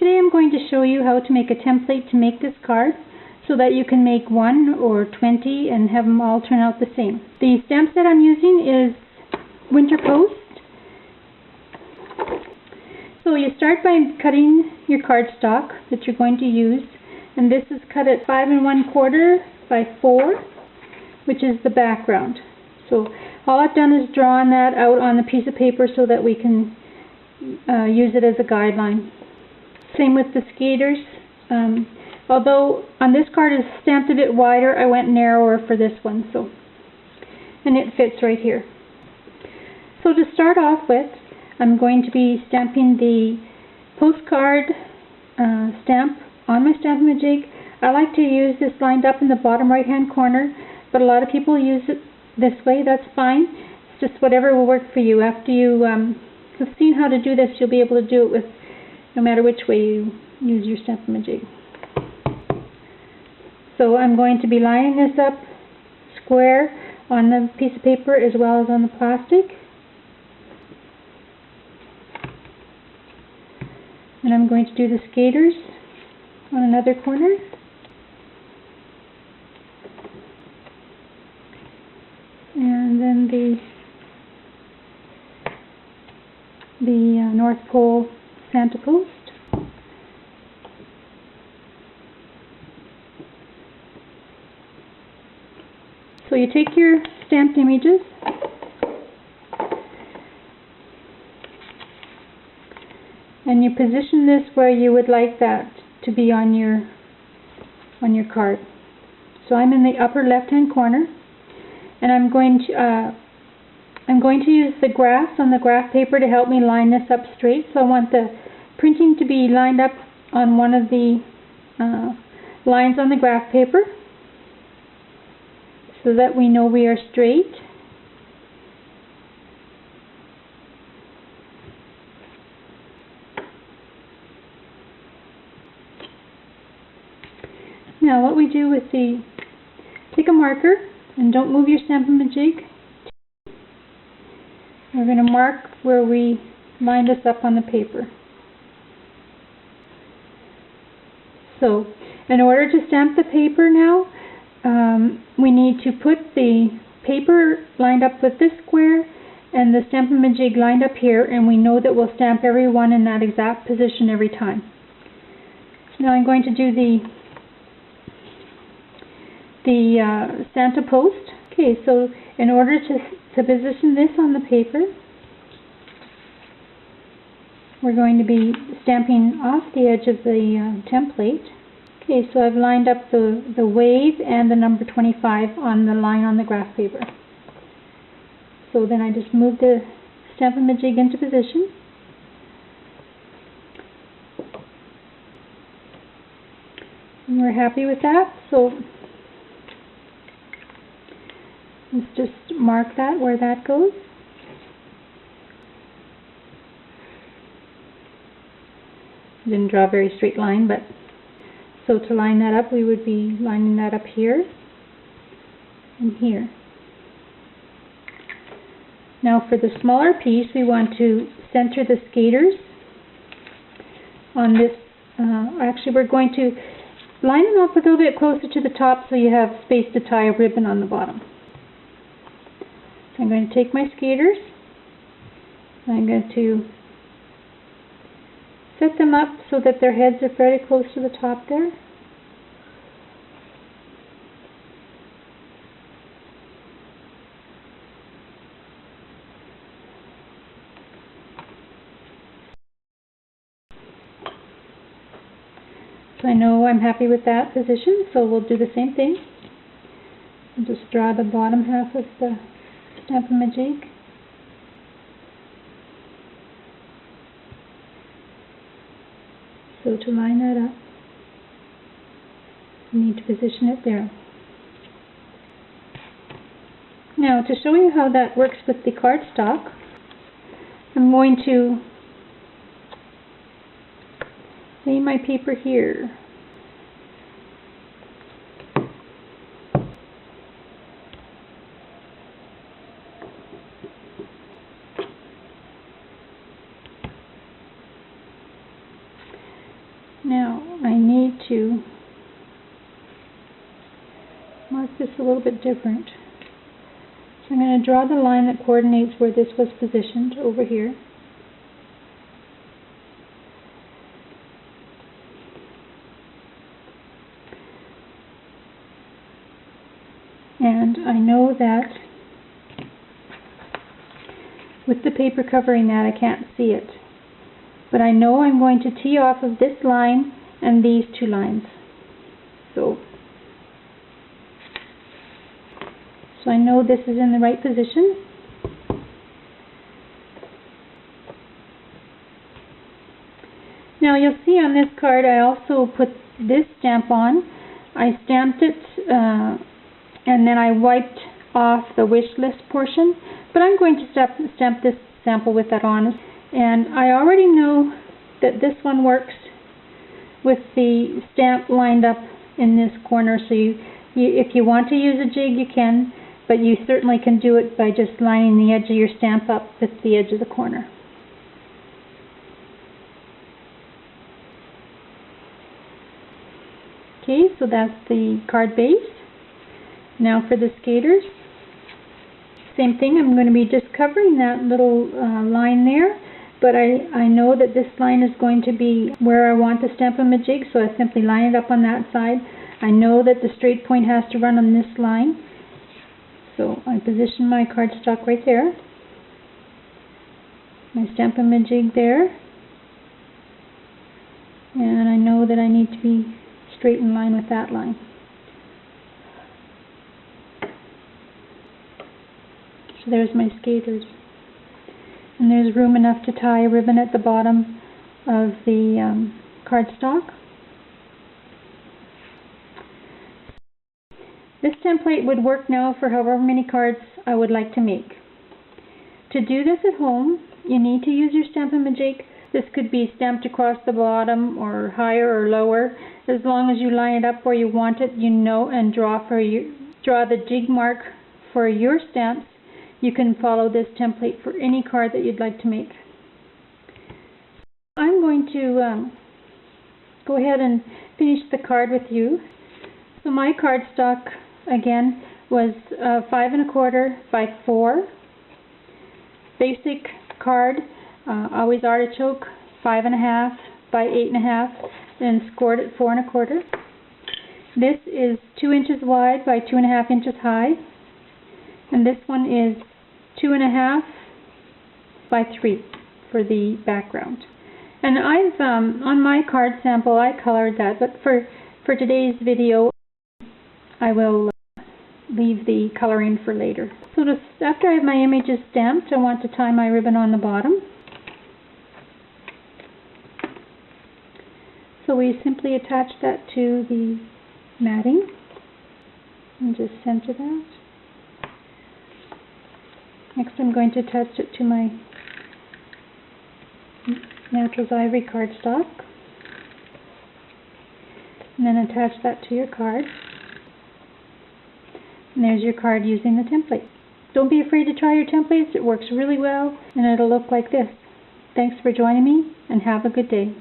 Today I'm going to show you how to make a template to make this card so that you can make 1 or 20 and have them all turn out the same. The stamp set I'm using is Winter Post. So you start by cutting your cardstock that you're going to use, and this is cut at 5 1/4 by 4, which is the background. So all I've done is drawn that out on the piece of paper so that we can use it as a guideline. Same with the skaters. Although on this card is stamped a bit wider, I went narrower for this one, and it fits right here. So to start off with, I'm going to be stamping the postcard stamp on my Stamp-a-ma-jig. I like to use this lined up in the bottom right hand corner, but a lot of people use it this way. That's fine. It's just whatever will work for you. After you have seen how to do this, you'll be able to do it with no matter which way you use your Stamp-a-ma-jig. So I'm going to be lining this up square on the piece of paper as well as on the plastic. And I'm going to do the skaters on another corner. And then the North Pole Santa Post. So you take your stamped images and you position this where you would like that to be on your card. So I'm in the upper left hand corner, and I'm going to use the graphs on the graph paper to help me line this up straight. So I want the printing to be lined up on one of the lines on the graph paper so that we know we are straight. Now what we do with take a marker and don't move your Stamp-a-ma-jig. We're going to mark where we lined this up on the paper. So in order to stamp the paper now, we need to put the paper lined up with this square and the Stamp-a-ma-jig lined up here, and we know that we'll stamp every one in that exact position every time. Now I'm going to do the Santa Post. Okay, so in order to position this on the paper, we're going to be stamping off the edge of the template. Okay, so I've lined up the wave and the number 25 on the line on the graph paper. So then I just move the Stamp-a-ma-jig into position. And we're happy with that, so let's just mark that where that goes. I didn't draw a very straight line, but so to line that up, we would be lining that up here and here. Now for the smaller piece, we want to center the skaters on this. Actually, we're going to line them up a little bit closer to the top so you have space to tie a ribbon on the bottom. So I'm going to take my skaters, and I'm going to set them up so that their heads are fairly close to the top there. So I know I'm happy with that position, so we'll do the same thing. I'll just draw the bottom half of the Stamp-a-ma-jig. So to line that up, you need to position it there. Now to show you how that works with the cardstock, I'm going to lay my paper here. to mark this a little bit different. So I'm going to draw the line that coordinates where this was positioned over here. And I know that with the paper covering that, I can't see it. But I know I'm going to tee off of this line and these two lines. So I know this is in the right position. Now you'll see on this card I also put this stamp on. I stamped it and then I wiped off the wish list portion, but I'm going to stamp this sample with that on. And I already know that this one works with the stamp lined up in this corner, so if you want to use a jig you can, but you certainly can do it by just lining the edge of your stamp up with the edge of the corner. Okay, so that's the card base. Now for the skaters, same thing, I'm going to be just covering that little line there, but I know that this line is going to be where I want the Stamp-a-ma-jig, so I simply line it up on that side. I know that the straight point has to run on this line, so I position my cardstock right there, my Stamp-a-ma-jig there, and I know that I need to be straight in line with that line. So there's my skaters. And there's room enough to tie a ribbon at the bottom of the cardstock. This template would work now for however many cards I would like to make. To do this at home, you need to use your Stamp-a-ma-jig. This could be stamped across the bottom or higher or lower. As long as you line it up where you want it, you know, and draw the jig mark for your stamps, you can follow this template for any card that you'd like to make. I'm going to go ahead and finish the card with you. So my cardstock again was 5 1/4 by 4. Basic card, always artichoke, 5 1/2 by 8 1/2, and scored at 4 1/4. This is 2 inches wide by 2 1/2 inches high, and this one is 2 1/2 by 3 for the background. And I've on my card sample I colored that, but for today's video I will leave the coloring for later. So after I have my images stamped, I want to tie my ribbon on the bottom. So we simply attach that to the matting and just center that. Next I'm going to attach it to my Naturals Ivory cardstock, and then attach that to your card. And there's your card using the template. Don't be afraid to try your templates, it works really well and it'll look like this. Thanks for joining me and have a good day.